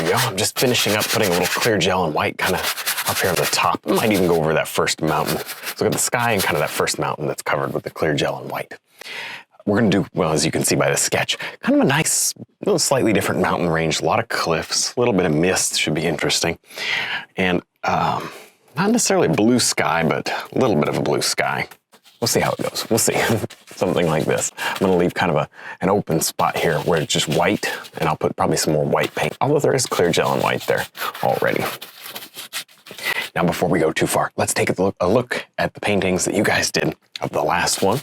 we go. I'm just finishing up putting a little clear gel and white kind of up here on the top. I might even go over that first mountain. So look at the sky and kind of that first mountain that's covered with the clear gel and white. We're gonna do, well, as you can see by the sketch, kind of a nice, little slightly different mountain range, a lot of cliffs, a little bit of mist, should be interesting. And not necessarily blue sky, but a little bit of a blue sky. We'll see how it goes. We'll see. Something like this. I'm gonna leave kind of an open spot here where it's just white, and I'll put probably some more white paint, although there is clear gel and white there already. Now, before we go too far, let's take a look at the paintings that you guys did of the last one.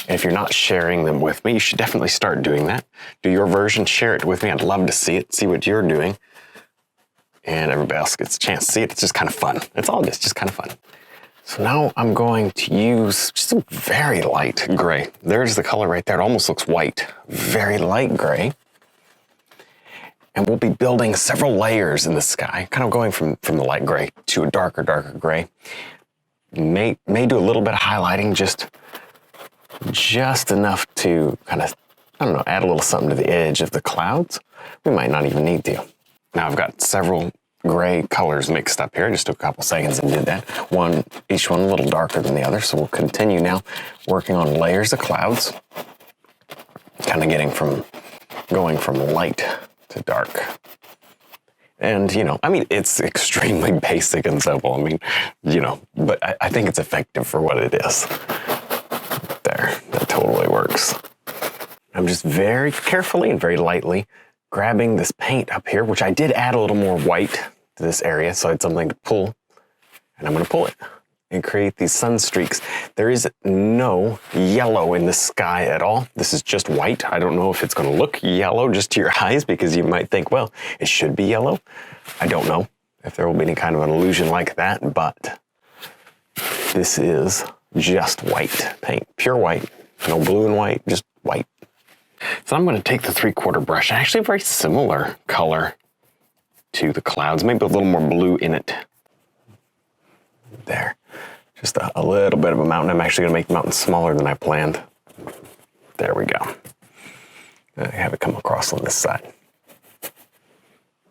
And if you're not sharing them with me, you should definitely start doing that. Do your version, share it with me. I'd love to see it, see what you're doing. And everybody else gets a chance to see it. It's just kind of fun. It's all just kind of fun. So now I'm going to use just a very light gray. There's the color right there. It almost looks white. Very light gray. And we'll be building several layers in the sky, kind of going from the light gray to a darker gray. May do a little bit of highlighting, just enough to kind of, I don't know, add a little something to the edge of the clouds. We might not even need to. Now I've got several gray colors mixed up here. I just took a couple seconds and did that. Each one a little darker than the other. So we'll continue now working on layers of clouds, kind of going from light to dark. And, you know, I mean, it's extremely basic and simple. I mean, you know, but I think it's effective for what it is. There, that totally works. I'm just very carefully and very lightly grabbing this paint up here, which I did add a little more white to this area, so I had something to pull, and I'm gonna pull it and create these sun streaks. There is no yellow in the sky at all. This is just white. I don't know if it's gonna look yellow just to your eyes, because you might think, well, it should be yellow. I don't know if there will be any kind of an illusion like that, but this is just white paint, pure white, no blue and white, just white. So I'm gonna take the 3/4 brush, actually a very similar color to the clouds, maybe a little more blue in it. There. Just a little bit of a mountain. I'm actually gonna make the mountain smaller than I planned. There we go. I have it come across on this side.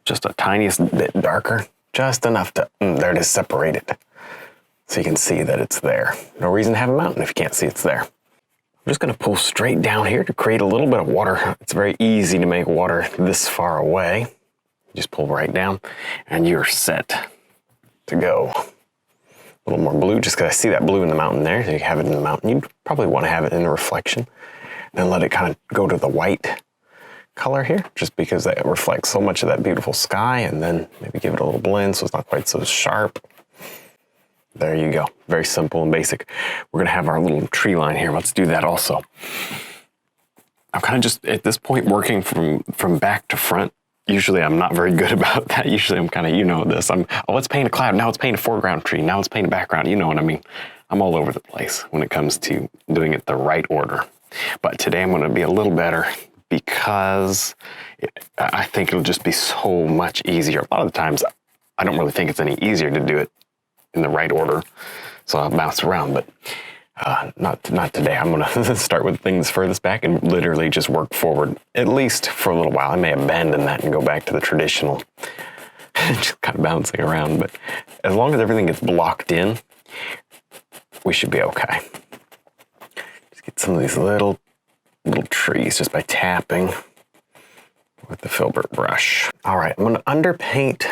Just a tiniest bit darker, just enough to, there it is, separate it. So you can see that it's there. No reason to have a mountain if you can't see it's there. I'm just gonna pull straight down here to create a little bit of water. It's very easy to make water this far away. You just pull right down and you're set to go. A little more blue, just because I see that blue in the mountain there. So you have it in the mountain. You'd probably want to have it in the reflection. Then let it kind of go to the white color here, just because that reflects so much of that beautiful sky, and then maybe give it a little blend so it's not quite so sharp. There you go. Very simple and basic. We're going to have our little tree line here. Let's do that also. I'm kind of just, at this point, working from back to front. Usually I'm not very good about that. Usually I'm kind of, you know this. Oh, let's paint a cloud. Now let's paint a foreground tree. Now let's paint a background. You know what I mean? I'm all over the place when it comes to doing it the right order. But today I'm going to be a little better, because I think it'll just be so much easier. A lot of the times I don't really think it's any easier to do it in the right order. So I'll bounce around, but not today. I'm gonna start with things furthest back and literally just work forward, at least for a little while. I may abandon that and go back to the traditional, just kind of bouncing around. But as long as everything gets blocked in, we should be okay. Just get some of these little trees just by tapping with the filbert brush. All right, I'm gonna underpaint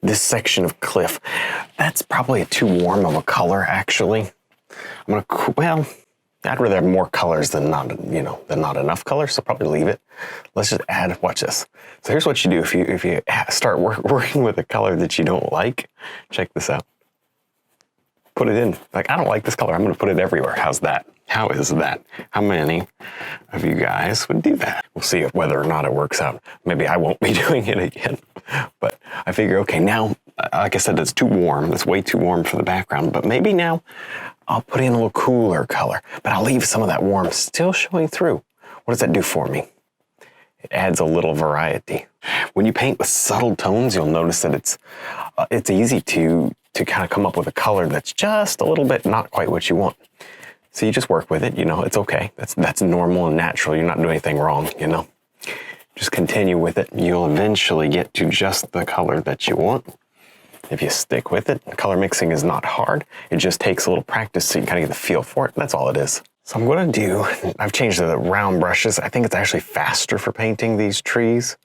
this section of cliff. That's probably too warm of a color, actually. Well, I'd rather have more colors than not enough colors, so probably leave it. Let's just add, watch this. So here's what you do if you start working with a color that you don't like. Check this out. Put it in. Like, I don't like this color. I'm going to put it everywhere. How's that? How is that? How many of you guys would do that? We'll see whether or not it works out. Maybe I won't be doing it again. But I figure, okay, now, like I said, it's too warm. It's way too warm for the background. But maybe now I'll put in a little cooler color. But I'll leave some of that warmth still showing through. What does that do for me? It adds a little variety. When you paint with subtle tones, you'll notice that it's easy to kind of come up with a color that's just a little bit not quite what you want. So you just work with it, you know, it's okay. That's normal and natural. You're not doing anything wrong, you know. Just continue with it. You'll eventually get to just the color that you want. If you stick with it, color mixing is not hard. It just takes a little practice so you kind of get the feel for it. That's all it is. So I'm going to do, I've changed the round brushes. I think it's actually faster for painting these trees.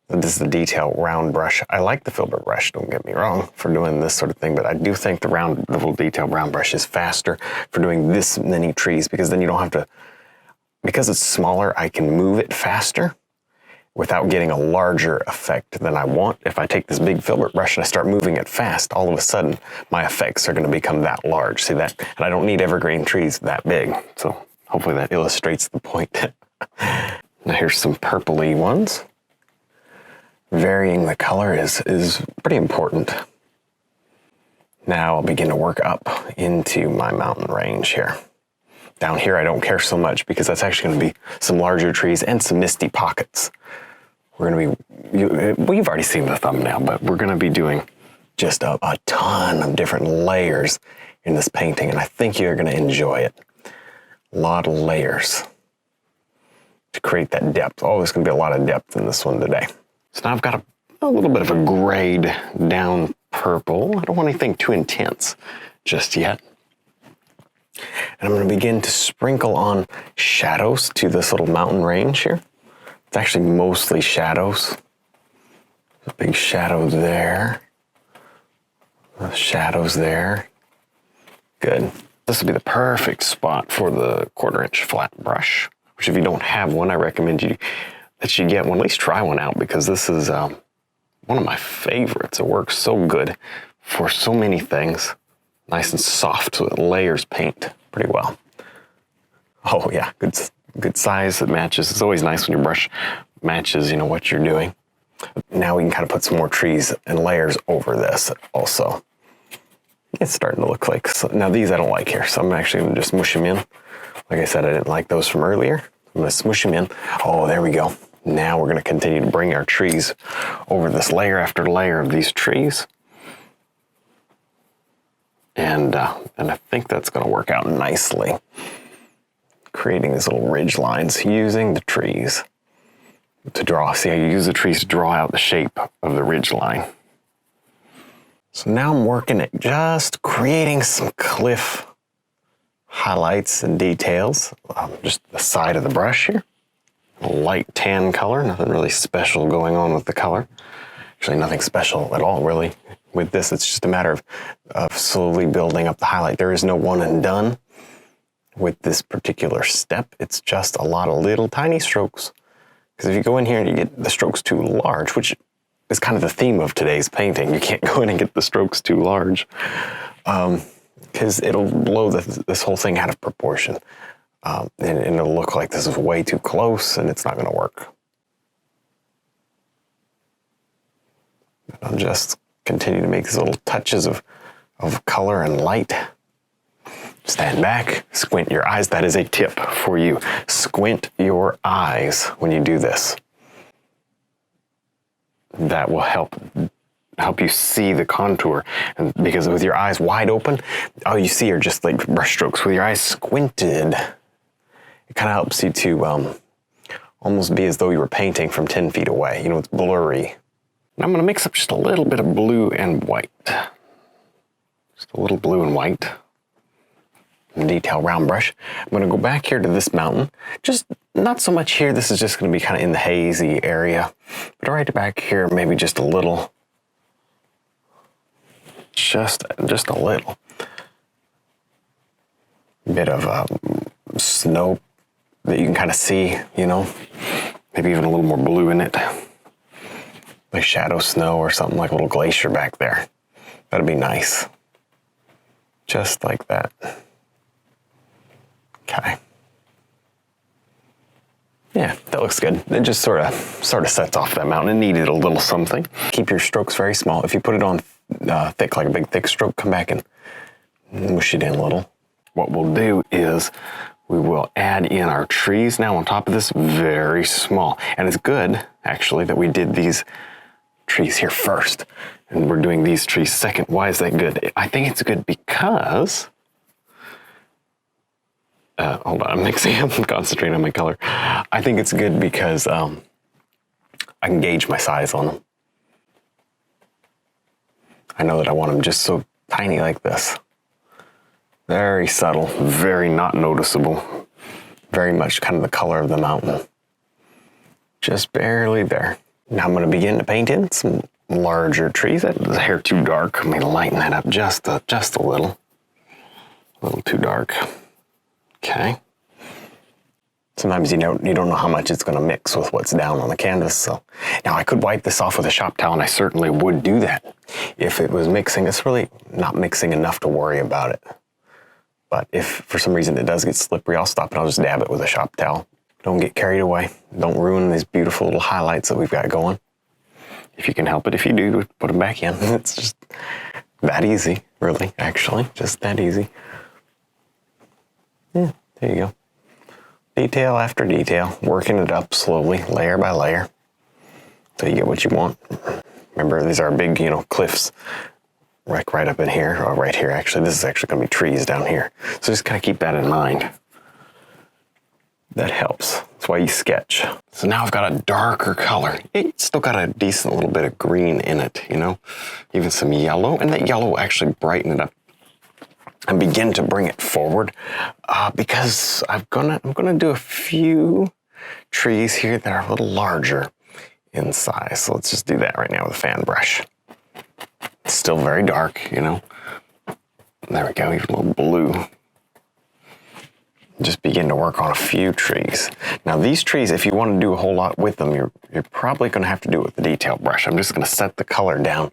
This is the detail round brush. I like the filbert brush, don't get me wrong, for doing this sort of thing, but I do think the little detail round brush is faster for doing this many trees, because then you don't have to, because it's smaller, I can move it faster without getting a larger effect than I want. If I take this big filbert brush and I start moving it fast, all of a sudden my effects are going to become that large. See that? And I don't need evergreen trees that big. So hopefully that illustrates the point. Now here's some purpley ones. Varying the color is pretty important. Now I'll begin to work up into my mountain range here. Down here I don't care so much because that's actually going to be some larger trees and some misty pockets. We're going to be, you've already seen the thumbnail, but we're going to be doing just a ton of different layers in this painting, and I think you're going to enjoy it. A lot of layers to create that depth. Oh, there's going to be a lot of depth in this one today. So now I've got a little bit of a grayed down purple. I don't want anything too intense just yet. And I'm going to begin to sprinkle on shadows to this little mountain range here. It's actually mostly shadows. A big shadow there. Shadows there. Good. This will be the perfect spot for the 1/4 inch flat brush, which if you don't have one, I recommend that you get one. At least try one out, because this is one of my favorites. It works so good for so many things. Nice and soft, so it layers paint pretty well. Oh yeah, good size that matches. It's always nice when your brush matches, what you're doing. Now we can kind of put some more trees and layers over this also. It's starting to look like, now these I don't like here, so I'm actually going to just smush them in. Like I said, I didn't like those from earlier. I'm going to smush them in. Oh, there we go. Now we're going to continue to bring our trees over this layer after layer of these trees. And I think that's going to work out nicely. Creating these little ridge lines using the trees to draw. See how you use the trees to draw out the shape of the ridge line. So now I'm working at just creating some cliff highlights and details. Just the side of the brush here. A light tan color, nothing really special going on with the color. Actually, nothing special at all, really. With this, it's just a matter of slowly building up the highlight. There is no one and done with this particular step. It's just a lot of little tiny strokes. Because if you go in here and you get the strokes too large, which is kind of the theme of today's painting, you can't go in and get the strokes too large, because it'll blow this whole thing out of proportion. And it'll look like this is way too close and it's not going to work. I'll just continue to make these little touches of color and light. Stand back, squint your eyes. That is a tip for you. Squint your eyes when you do this. That will help you see the contour. And because with your eyes wide open, all you see are just like brush strokes. With your eyes squinted, it kind of helps you to almost be as though you were painting from 10 feet away. It's blurry. And I'm going to mix up just a little bit of blue and white. Just a little blue and white. And detail round brush. I'm going to go back here to this mountain. Just not so much here. This is just going to be kind of in the hazy area. But right back here, maybe just a little. Just a little. Bit of snow that you can kind of see, Maybe even a little more blue in it. Like shadow snow or something, like a little glacier back there. That'd be nice. Just like that. Okay. Yeah, that looks good. It just sort of sets off that mountain. It needed a little something. Keep your strokes very small. If you put it on thick, like a big thick stroke, come back and mush it in a little. What we'll do is we will add in our trees now on top of this, very small. And it's good, actually, that we did these trees here first and we're doing these trees second. Why is that good? I think it's good because hold on, I'm concentrating on my color. I think it's good because I can gauge my size on them. I know that I want them just so tiny like this. Very subtle, very not noticeable. Very much kind of the color of the mountain. Just barely there. Now I'm going to begin to paint in some larger trees. That the hair too dark. Let me lighten that up just a little. A little too dark. Okay. Sometimes you don't know how much it's going to mix with what's down on the canvas. So now I could wipe this off with a shop towel, and I certainly would do that if it was mixing. It's really not mixing enough to worry about it. But if for some reason it does get slippery, I'll stop and I'll just dab it with a shop towel. Don't get carried away. Don't ruin these beautiful little highlights that we've got going. If you can help it, if you do, put them back in. It's just that easy, really, actually. Just that easy. Yeah, there you go. Detail after detail, working it up slowly, layer by layer, so you get what you want. Remember, these are big, cliffs right up in here, or right here, actually. This is actually going to be trees down here. So just kind of keep that in mind. That helps. That's why you sketch. So now I've got a darker color. It's still got a decent little bit of green in it, even some yellow, and that yellow will actually brighten it up and begin to bring it forward, because I'm gonna do a few trees here that are a little larger in size. So let's just do that right now with a fan brush. It's still very dark, There we go, even a little blue. Just begin to work on a few trees. Now these trees, if you want to do a whole lot with them, you're probably going to have to do it with the detail brush. I'm just going to set the color down,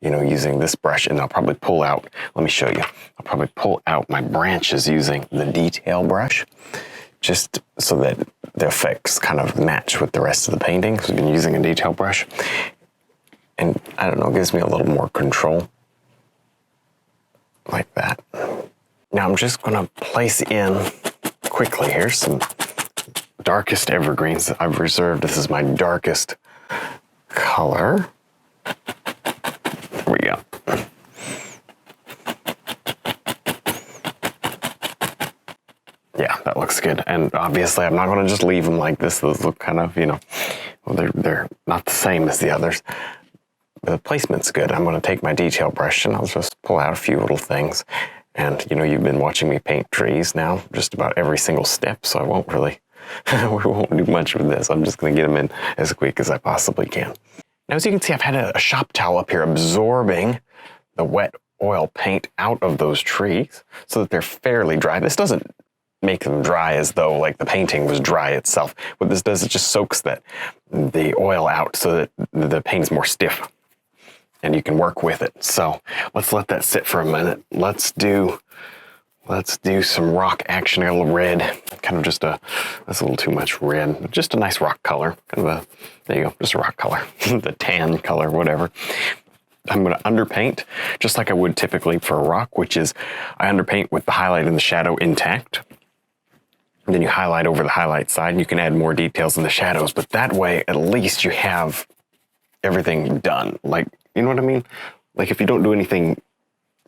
using this brush, and I'll probably pull out, let me show you. I'll probably pull out my branches using the detail brush, just so that the effects kind of match with the rest of the painting. So I've been using a detail brush, and I don't know, it gives me a little more control, like that. Now I'm just gonna place in quickly here some darkest evergreens that I've reserved. This is my darkest color. There we go. Yeah, that looks good. And obviously I'm not gonna just leave them like this. Those look kind of, well, they're not the same as the others. The placement's good. I'm gonna take my detail brush and I'll just pull out a few little things. And, you've been watching me paint trees now, just about every single step, so I won't really, we won't do much with this. I'm just going to get them in as quick as I possibly can. Now, as you can see, I've had a shop towel up here absorbing the wet oil paint out of those trees so that they're fairly dry. This doesn't make them dry as though, like, the painting was dry itself. What this does, it just soaks the oil out so that the paint is more stiff, and you can work with it. So let's let that sit for a minute. Let's do some rock action. I got a little red, kind of that's a little too much red. Just a nice rock color, there you go, just a rock color, the tan color, whatever. I'm gonna underpaint, just like I would typically for a rock, which is I underpaint with the highlight and the shadow intact. And then you highlight over the highlight side, and you can add more details in the shadows, but that way, at least you have everything done. Like, you know what I mean? Like, if you don't do anything,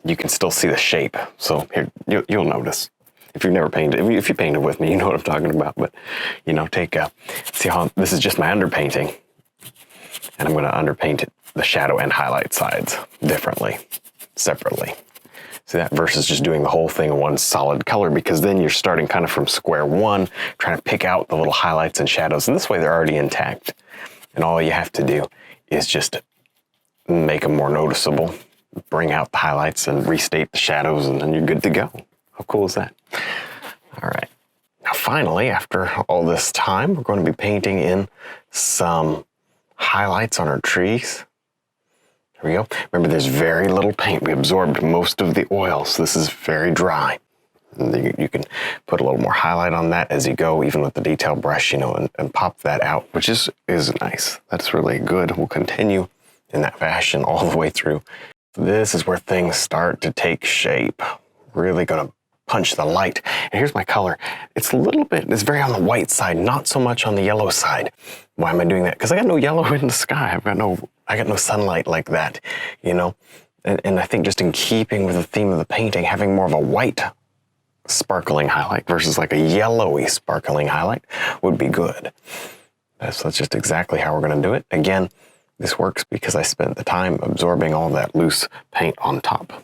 you can still see the shape. So here, you'll notice. If you've never painted, if you painted with me, you know what I'm talking about. But, see how this is just my underpainting. And I'm going to underpaint the shadow and highlight sides differently, separately. See that versus just doing the whole thing in one solid color, because then you're starting kind of from square one, trying to pick out the little highlights and shadows. And this way they're already intact. And all you have to do is just make them more noticeable, bring out the highlights and restate the shadows, and then you're good to go. How cool is that? All right. Now finally, after all this time, we're going to be painting in some highlights on our trees. There we go. Remember, there's very little paint. We absorbed most of the oil, so this is very dry. And you can put a little more highlight on that as you go, even with the detail brush, and pop that out, which is nice. That's really good. We'll continue in that fashion all the way through. This is where things start to take shape. Really gonna punch the light. And here's my color. It's it's very on the white side, not so much on the yellow side. Why am I doing that? Because I got no yellow in the sky. I got no sunlight like that, And I think just in keeping with the theme of the painting, having more of a white sparkling highlight versus like a yellowy sparkling highlight would be good. So that's just exactly how we're going to do it. Again, this works because I spent the time absorbing all that loose paint on top.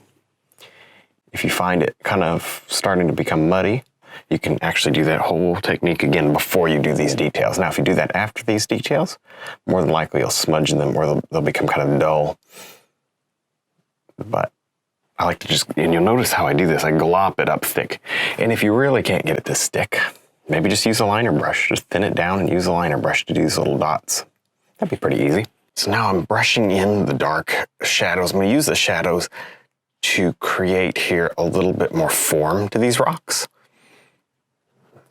If you find it kind of starting to become muddy, you can actually do that whole technique again before you do these details. Now, if you do that after these details, more than likely you'll smudge them or they'll become kind of dull. But I like to just, and you'll notice how I do this, I glop it up thick. And if you really can't get it to stick, maybe just use a liner brush. Just thin it down and use a liner brush to do these little dots. That'd be pretty easy. So now I'm brushing in the dark shadows. I'm going to use the shadows to create here a little bit more form to these rocks.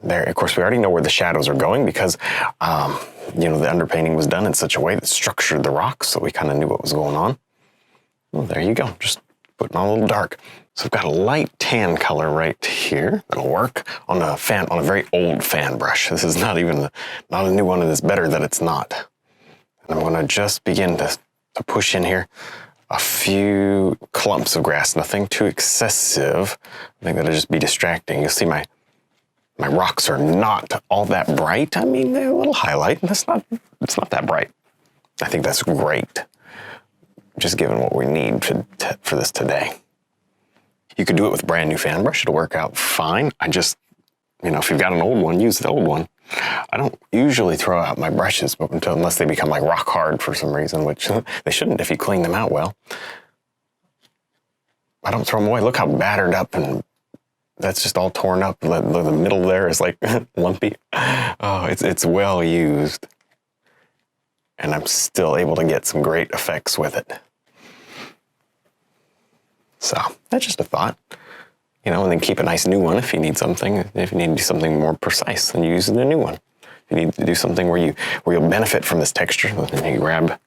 There, of course, we already know where the shadows are going because, you know, the underpainting was done in such a way that structured the rocks, so we kind of knew what was going on. Well, there you go, just putting on a little dark. So I've got a light tan color right here that'll work on a very old fan brush. This is not a new one, and it's better that it's not. And I'm going to just begin to push in here a few clumps of grass, nothing too excessive. I think that'll just be distracting. You'll see my rocks are not all that bright. I mean, they're a little highlight, and it's not that bright. I think that's great, just given what we need for this today. You could do it with a brand new fan brush. It'll work out fine. I just, you know, if you've got an old one, use the old one. I don't usually throw out my brushes unless they become like rock hard for some reason, which they shouldn't if you clean them out well. I don't throw them away. Look how battered up, and that's just all torn up. The middle there is like lumpy. Oh, it's well used. And I'm still able to get some great effects with it. So that's just a thought. You know, and then keep a nice new one if you need something. If you need to do something more precise, then you use the new one. If you need to do something where you'll benefit from this texture, then you grab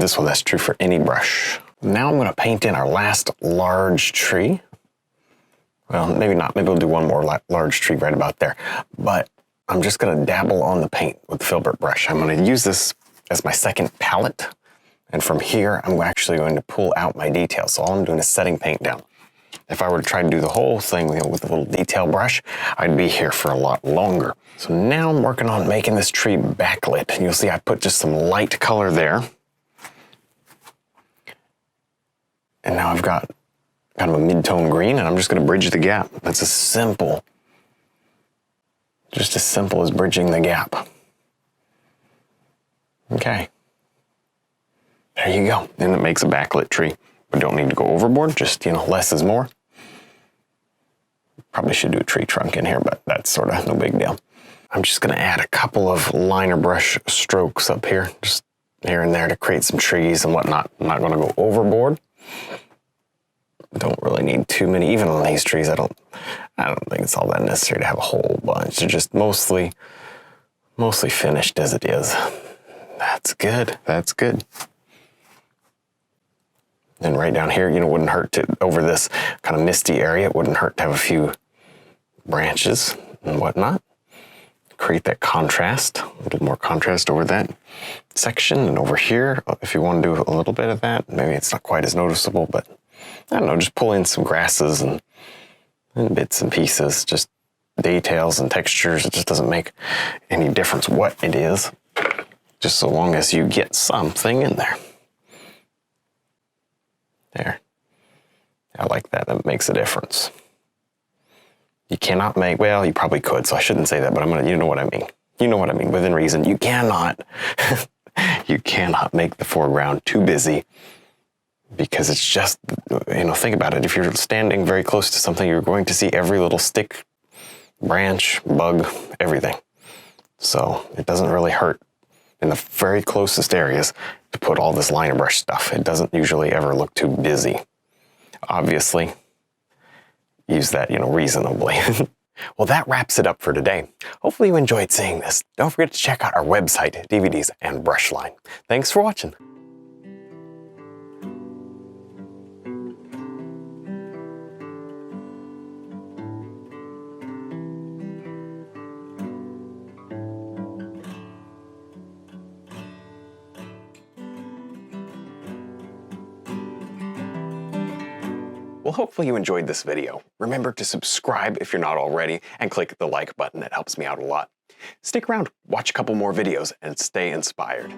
this one. That's true for any brush. Now I'm going to paint in our last large tree. Well, maybe not. Maybe we'll do one more large tree right about there. But I'm just going to dabble on the paint with the filbert brush. I'm going to use this as my second palette. And from here, I'm actually going to pull out my details. So all I'm doing is setting paint down. If I were to try to do the whole thing with a little detail brush, I'd be here for a lot longer. So now I'm working on making this tree backlit. And you'll see I put just some light color there. And now I've got kind of a mid-tone green, and I'm just going to bridge the gap. That's just as simple as bridging the gap. Okay. There you go. And it makes a backlit tree. We don't need to go overboard, just, you know, less is more. Probably should do a tree trunk in here, but that's sort of no big deal. I'm just going to add a couple of liner brush strokes up here, just here and there to create some trees and whatnot. I'm not going to go overboard. Don't really need too many, even on these trees. I don't think it's all that necessary to have a whole bunch. They're just mostly finished as it is. That's good. That's good. And right down here, you know, it wouldn't hurt to, over this kind of misty area, it wouldn't hurt to have a few branches and whatnot. Create that contrast, a little more contrast over that section. And over here, if you want to do a little bit of that, maybe it's not quite as noticeable, but I don't know, just pull in some grasses and bits and pieces, just details and textures. It just doesn't make any difference what it is, just so long as you get something in there. There. I like that. That makes a difference. You cannot make, well, you probably could, so I shouldn't say that, but you know what I mean. You know what I mean, within reason. You cannot make the foreground too busy, because it's just, you know, think about it. If you're standing very close to something, you're going to see every little stick, branch, bug, everything. So it doesn't really hurt in the very closest areas to put all this liner brush stuff. It doesn't usually ever look too busy. Obviously, use that, you know, reasonably. Well, that wraps it up for today. Hopefully you enjoyed seeing this. Don't forget to check out our website, DVDs, and brush line. Thanks for watching. Well, hopefully you enjoyed this video. Remember to subscribe if you're not already, and click the like button. It helps me out a lot. Stick around, watch a couple more videos, and stay inspired.